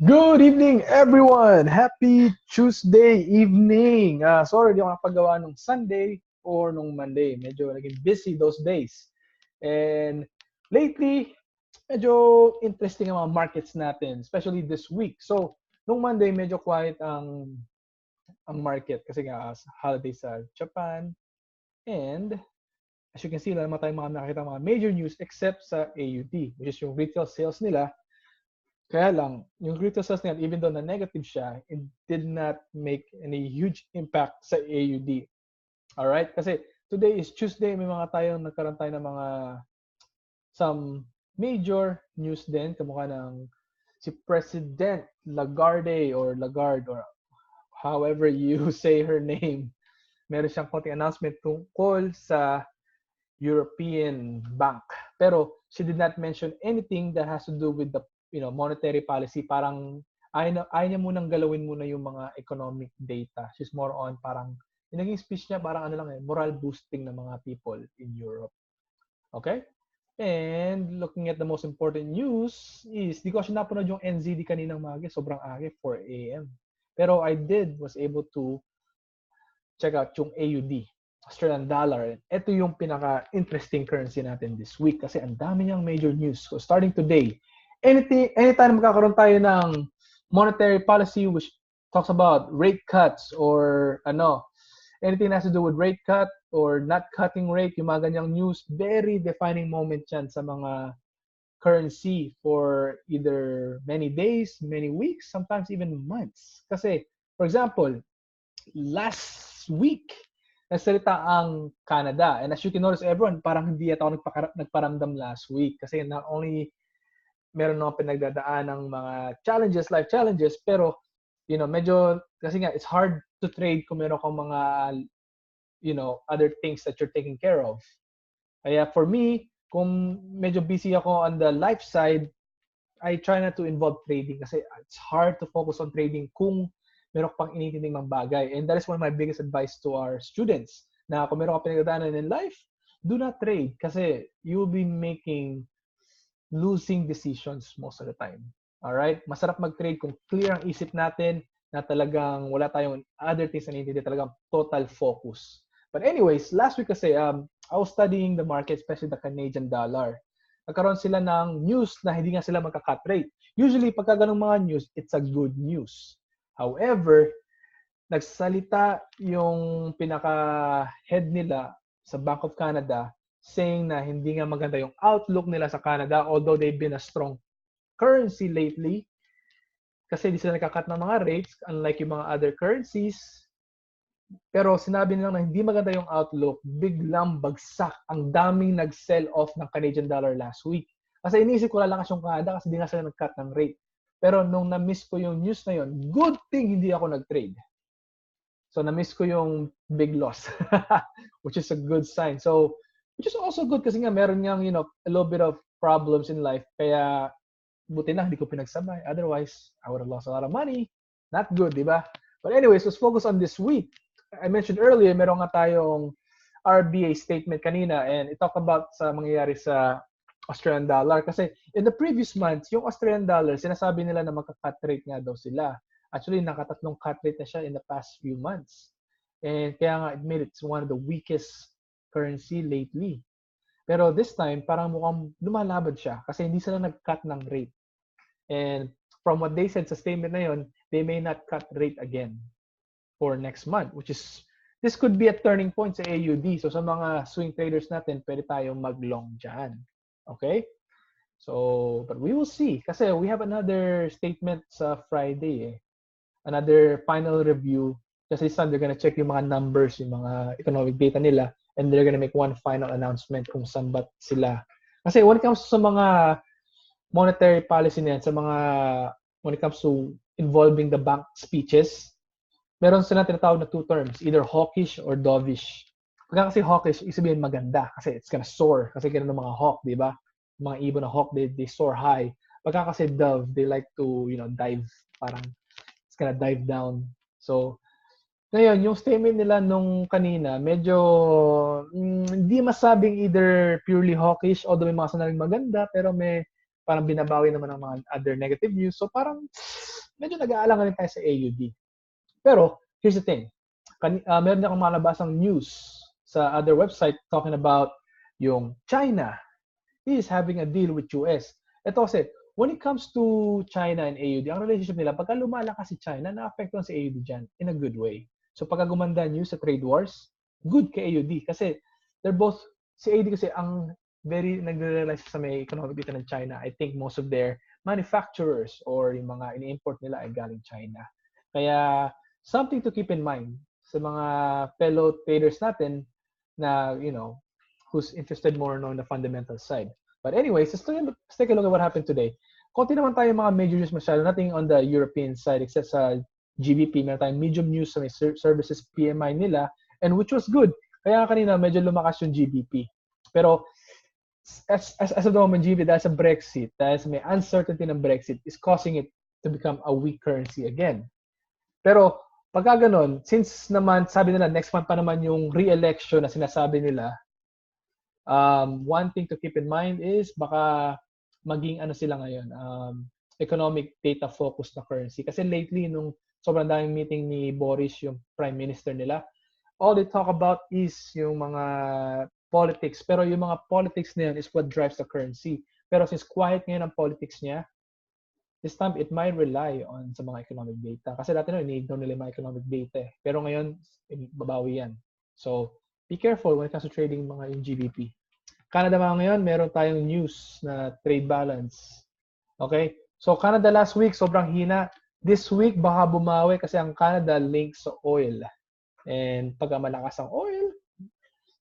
Good evening, everyone! Happy Tuesday evening! Sorry, di ako nakapagawa nung Sunday or nung Monday. Medyo naging busy those days. And lately, medyo interesting ang mga markets natin, especially this week. So, nung Monday, medyo quiet ang market kasi nga holiday sa Japan. And as you can see, wala naman tayong mga nakita mga major news except sa AUD, which is yung retail sales nila. Kaya lang, yung retail sales nila, even though na negative siya, it did not make any huge impact sa AUD. Alright? Kasi today is Tuesday, may mga tayong nagkaroon tayo ng mga some major news din, kamukha ng si President Lagarde or however you say her name. Meron siyang konting announcement tungkol sa European Bank. Pero she did not mention anything that has to do with the monetary policy. Parang ayaw niya munang galawin muna yung mga economic data. She's more on parang yung naging speech niya parang moral boosting ng mga people in Europe. Okay? And looking at the most important news is, di ko kasi napunod yung NZD kaninang maga, sobrang aga, 4 a.m. Pero I was able to check out yung AUD, Australian dollar. Ito yung pinaka-interesting currency natin this week kasi ang dami niyang major news. So starting today, anytime magkakaroon tayo ng monetary policy which talks about rate cuts or anything that has to do with rate cut or not cutting rate, yung mga ganyang news, very defining moment yan sa mga currency for either many days, many weeks, sometimes even months. Kasi, for example, last week, nagsalita ang Canada. And as you can notice, everyone, parang hindi yata ako nagparamdam last week. Kasi not only meron akong pinagdadaan ng mga life challenges, pero, medyo, kasi nga, it's hard to trade kung meron kang mga, other things that you're taking care of. Kaya for me, kung medyo busy ako on the life side, I try not to involve trading kasi it's hard to focus on trading kung meron pang inintinding mga bagay. And that is one of my biggest advice to our students na kung meron ka pinagdadaanan in life, do not trade kasi you will be losing decisions most of the time. Alright? Masarap mag-trade kung clear ang isip natin na talagang wala tayong other things na inintindi, talagang total focus. But anyways, last week kasi, I was studying the market, especially the Canadian dollar. Nagkaroon sila ng news na hindi nga sila magka-cut rate. Usually, pagka ganung mga news, it's a good news. However, nagsalita yung pinaka-head nila sa Bank of Canada saying na hindi nga maganda yung outlook nila sa Canada although they've been a strong currency lately kasi hindi sila nagka-cut ng mga rates unlike yung mga other currencies. Pero sinabi nila na hindi maganda yung outlook, biglang bagsak. Ang daming nag-sell off ng Canadian dollar last week. Kasi iniisip ko lalakas yung Canada kasi hindi nga sila nag-cut ng rate. Pero nung na-miss ko yung news na yun, good thing hindi ako nag-trade. So na-miss ko yung big loss, which is a good sign. So, which is also good kasi nga meron niyang, a little bit of problems in life. Kaya buti na, hindi ko pinagsabay. Otherwise, I would have lost a lot of money. Not good, di ba? But anyways, let's focus on this week. I mentioned earlier, meron nga tayong RBA statement kanina and it talked about sa mangyayari sa Australian dollar. Kasi in the previous months, yung Australian dollar, sinasabi nila na magka-cut rate nga daw sila. Actually, nakatatlong cut rate na siya in the past few months. And kaya nga, it made it one of the weakest currency lately. Pero this time, parang mukhang lumalabad siya kasi hindi sila nag-cut ng rate. And from what they said sa statement na yun, they may not cut rate again for next month, which is, this could be a turning point sa AUD. So sa mga swing traders natin, pwede tayong mag-long dyan. Okay? So, but we will see. Kasi we have another statement sa Friday. Another final review. Kasi this time, they're gonna check yung mga numbers, yung mga economic data nila, and they're gonna make one final announcement kung saan ba sila. Kasi when it comes to mga monetary policy na yan, when it comes to involving the bank speeches, meron silang tinatawag na two terms, either hawkish or dovish. Pagka kasi hawkish, isabihin maganda kasi it's gonna soar. Kasi ganun ng mga hawk, di ba? Mga ibon na hawk, they soar high. Pagka kasi dove, they like to, dive. Parang it's gonna dive down. So, ngayon, yung statement nila nung kanina, medyo hindi masabing either purely hawkish, although may mga sanaling maganda, pero may parang binabawi naman ng mga other negative news. So parang medyo nag-aalangan rin tayo sa AUD. Pero here's the thing. Meron akong malabasang news sa other website talking about yung China is having a deal with US. Ito kasi, when it comes to China and AUD, ang relationship nila, pagka lumalakas si China, na-apektuhan si AUD dyan in a good way. So pagka gumanda news sa trade wars, good kay AUD kasi they're both, si AUD kasi ang very nagre-realize sa may economic data ng China. I think most of their manufacturers or yung mga ini-import nila ay galing China. Kaya something to keep in mind sa mga fellow traders natin na, you know, who's interested more on the fundamental side. But anyways, let's take a look at what happened today. Konti naman tayo mga major news masyado. Nothing on the European side except sa GBP. Meron tayong medium news sa may services PMI nila, and which was good. Kaya kanina medyo lumakas yung GBP. Pero as of the moment, GBP, dahil sa Brexit, dahil sa may uncertainty ng Brexit, is causing it to become a weak currency again. Pero pagka ganun, since naman sabi nila next month pa naman yung re-election na sinasabi nila, one thing to keep in mind is baka maging ano sila ngayon, economic data focused na currency. Kasi lately, nung sobrang daming meeting ni Boris, yung prime minister nila, all they talk about is yung mga politics. Pero yung mga politics na yun is what drives the currency. Pero since quiet ngayon ang politics niya, this time it might rely on sa mga economic data. Kasi dati na ini-ignore nila yung mga economic data. Pero ngayon, babawi yan. So, be careful when it comes to trading mga yung GBP. Canada mga ngayon, meron tayong news na trade balance. Okay? So, Canada last week, sobrang hina. This week, baka bumawi kasi ang Canada links sa oil. And pagka malakas ang oil,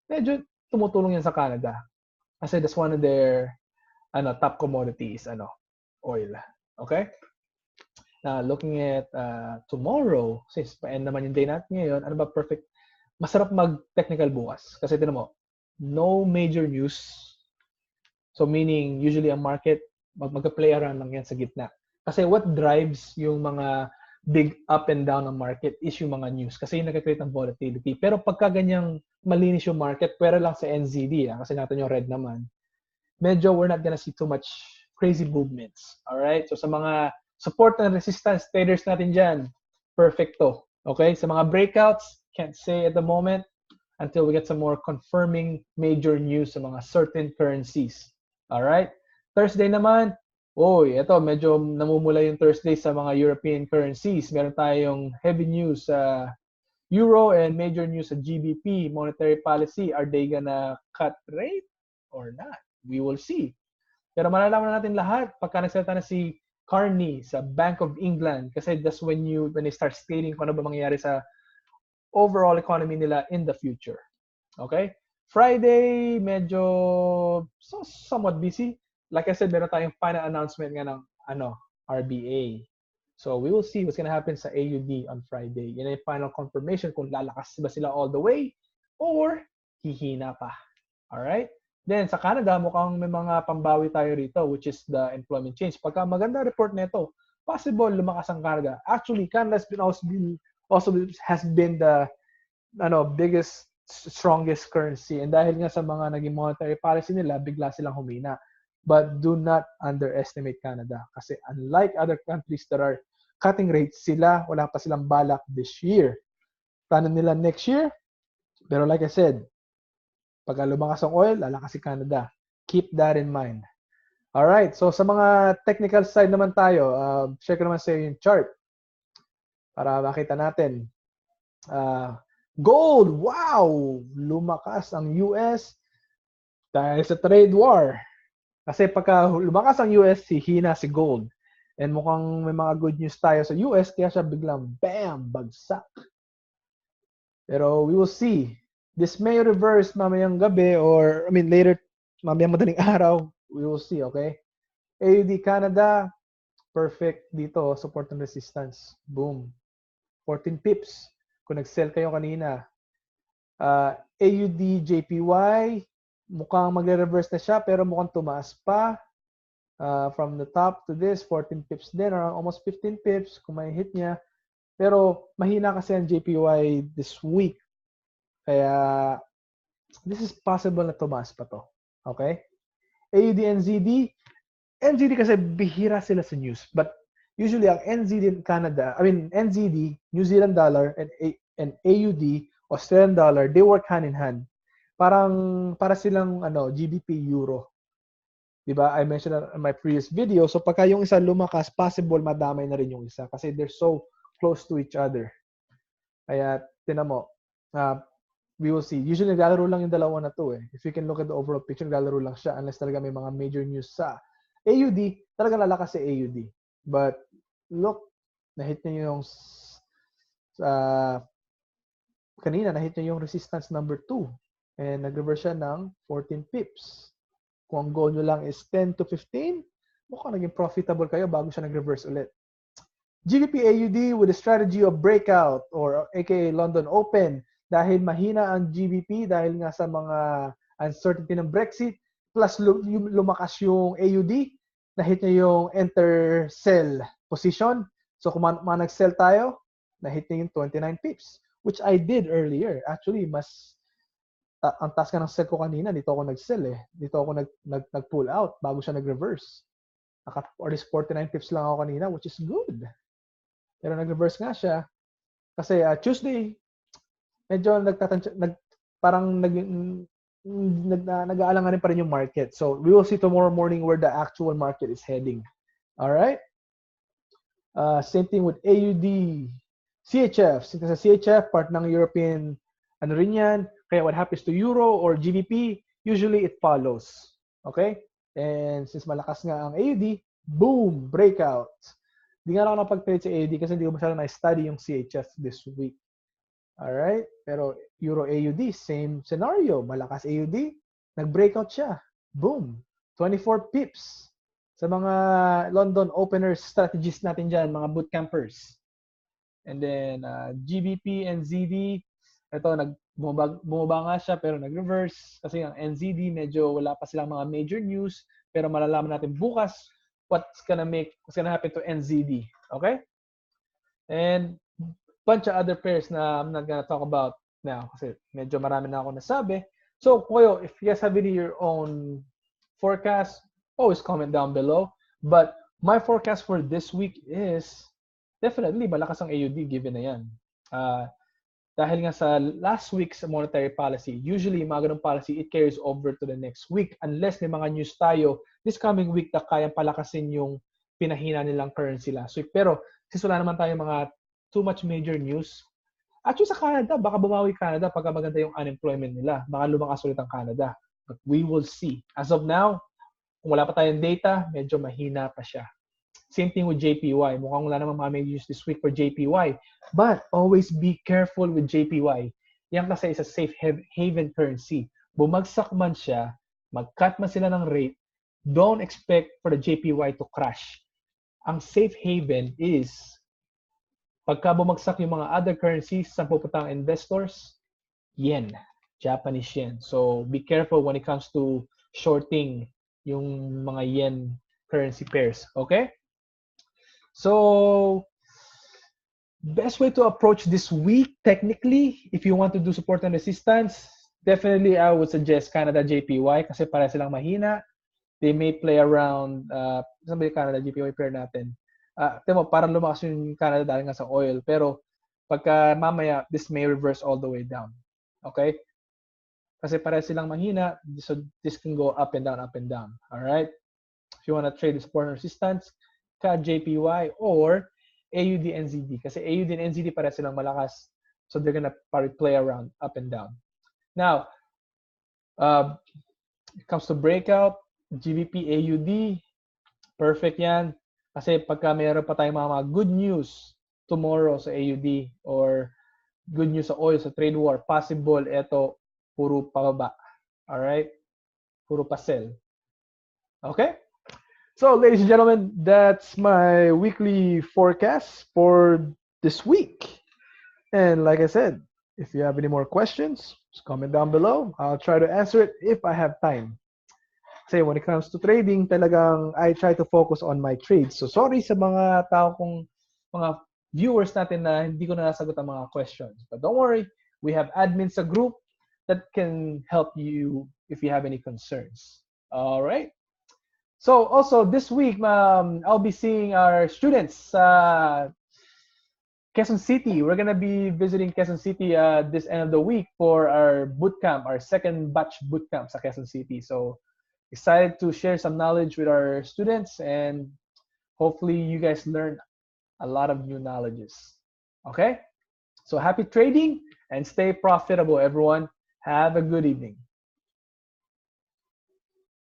medyo tumutulong yan sa Canada. Kasi that's one of their top commodities, oil. Okay? Now, looking at tomorrow, since pa-end naman yung day natin ngayon, ano ba perfect? Masarap mag-technical bukas. Kasi tinan mo, no major news. So meaning, usually ang market, mag-play around lang yan sa gitna. Kasi what drives yung mga big up and down ng market is yung mga news. Kasi yung nag-create ng volatility. Pero pagka ganyang malinis yung market, pwera lang sa NZD, kasi natin yung red naman, medyo we're not gonna see too much crazy movements. Alright? So sa mga support and resistance traders natin dyan, perfecto. Okay? Sa mga breakouts, can't say at the moment until we get some more confirming major news sa mga certain currencies. Alright? Thursday naman, ito medyo namumula yung Thursday sa mga European currencies. Meron tayong heavy news sa Euro and major news sa GBP, monetary policy. Are they gonna cut rate or not? We will see. Pero malalaman natin lahat pagka nagsalita na si Carney sa Bank of England kasi that's when they start stating kung ano ba mangyayari sa overall economy nila in the future. Okay? Friday, medyo somewhat busy. Like I said, meron tayong final announcement nga ng RBA. So we will see what's gonna happen sa AUD on Friday. Yan yung final confirmation kung lalakas ba sila all the way or hihina pa. Alright? Then sa Canada, mukhang may mga pambawi tayo rito, which is the employment change. Pagka maganda report nito, possible lumakas ang Canada. Actually, Canada also has been the biggest, strongest currency. And dahil nga sa mga naging monetary policy nila, bigla silang humina. But do not underestimate Canada. Kasi unlike other countries that are cutting rates, wala pa silang balak this year. Plano nila next year. Pero like I said, pagka lumakas ang oil, lalakas si Canada. Keep that in mind. Alright, so sa mga technical side naman tayo, share ko naman sa yung chart para makita natin. Gold, wow! Lumakas ang US dahil sa trade war. Kasi pagka lumakas ang US, hihina si gold. And mukhang may mga good news tayo sa US, kaya siya biglang, bam, bagsak. Pero we will see. This may reverse mamayang gabi or, later, mamayang madaling araw. We will see, okay? AUD Canada, perfect dito, support and resistance. Boom. 14 pips. Kung nag-sell kayo kanina. AUD JPY, mukhang magre-reverse na siya, pero mukhang tumaas pa. From the top to this, 14 pips din, or almost 15 pips kung may hit niya. Pero mahina kasi ang JPY this week. Kaya, this is possible na tumaas pa to. Okay? AUD NZD, NZD kasi bihira sila sa news. But usually, ang NZD in Canada, NZD, New Zealand dollar, and AUD, Australian dollar, they work hand in hand. Para silang GBP Euro. Diba? I mentioned that in my previous video. So pagka yung isa lumakas, possible madamay na rin yung isa kasi they're so close to each other. Kaya tinan mo, we will see. Usually naglalaro lang yung dalawa na to eh. If you can look at the overall picture, naglalaro lang siya unless talaga may mga major news sa AUD, talaga lalakas si AUD. But look, na-hit niya yung kanina na-hit niya yung resistance number 2 and nag-reverse siya ng 14 pips. Kung ang goal nyo lang is 10 to 15, mukhang naging profitable kayo bago siya nag-reverse ulit. GBP AUD with a strategy of breakout or aka London Open dahil mahina ang GBP dahil nga sa mga uncertainty ng Brexit plus lumakas yung AUD, na-hit niya yung enter sell position. So kung nag-sell tayo, na-hit niya yung 29 pips, which I did earlier. Actually, mas ang task ng sell ko kanina, dito ako nag-sell eh. Dito ako nag-pull out bago siya nag-reverse. Or least 49 pips lang ako kanina, which is good. Pero nag-reverse nga siya. Kasi Tuesday, medyo nag-aalangan rin pa rin yung market. So, we will see tomorrow morning where the actual market is heading. Alright? Same thing with AUD. CHF. Since sa CHF, part ng European, ano rin yan. Kaya what happens to Euro or GBP, usually it follows. Okay? And since malakas nga ang AUD, boom! Breakout. Hindi nga ako napag-trade sa AUD kasi hindi ko masyadong na-study yung CHF this week. Alright? Pero Euro AUD, same scenario. Malakas AUD, nag-breakout siya. Boom! 24 pips. Sa mga London openers strategies natin dyan, mga bootcampers. And then GBP, NZD, ito, bumaba nga siya pero nag-reverse kasi ang NZD medyo wala pa silang mga major news pero malalaman natin bukas what's gonna happen to NZD. Okay? And bunch of other pairs na I'm not gonna talk about now kasi medyo marami na ako nasabi. So, Koyo, if you guys have any your own forecast, always comment down below. But my forecast for this week is definitely malakas ang AUD given na yan. Dahil nga sa last week's monetary policy, usually mga ganung policy, it carries over to the next week unless may mga news tayo this coming week na kayang palakasin yung pinahina nilang currency last week. Pero since wala naman tayo mga too much major news, actually sa Canada, baka bumawi Canada pagka maganda yung unemployment nila. Baka lumakas ulit ang Canada. But we will see. As of now, kung wala pa tayong data, medyo mahina pa siya. Same thing with JPY. Mukhang wala namang mga major news this week for JPY. But always be careful with JPY. Yan kasi is a safe haven currency. Bumagsak man siya, mag-cut man sila ng rate, don't expect for the JPY to crash. Ang safe haven is pagka bumagsak yung mga other currencies sa puputang investors, yen, Japanese yen. So be careful when it comes to shorting yung mga yen currency pairs. Okay? So, best way to approach this week, technically, if you want to do support and resistance, definitely I would suggest Canada JPY kasi para silang mahina. They may play around, saan ba yung Canada JPY pair natin? Temo, parang lumakas yung Canada dahil nga sa oil. Pero, pagka mamaya, this may reverse all the way down. Okay? Kasi para silang mahina, so this can go up and down, up and down. Alright? If you want to trade the support and resistance, CAD JPY or AUD NZD. Kasi AUD and NZD para silang malakas. So they're gonna probably play around up and down. Now, it comes to breakout, GBP AUD, perfect yan. Kasi pagka mayroon pa tayong mga good news tomorrow sa AUD or good news sa oil, sa trade war, possible ito, puro pababa. Alright? Puro pa sell. Okay? So, ladies and gentlemen, that's my weekly forecast for this week. And like I said, if you have any more questions, just comment down below. I'll try to answer it if I have time. Kasi when it comes to trading, talagang I try to focus on my trades. So, sorry sa mga tao kong, mga viewers natin na hindi ko na nasagot ang mga questions. But don't worry, we have admins sa group that can help you if you have any concerns. All right? So also this week, I'll be seeing our students. Quezon City. We're gonna be visiting Quezon City this end of the week for our boot camp, our second batch boot camp sa Quezon City. So excited to share some knowledge with our students, and hopefully you guys learn a lot of new knowledges. Okay? So happy trading and stay profitable, everyone. Have a good evening.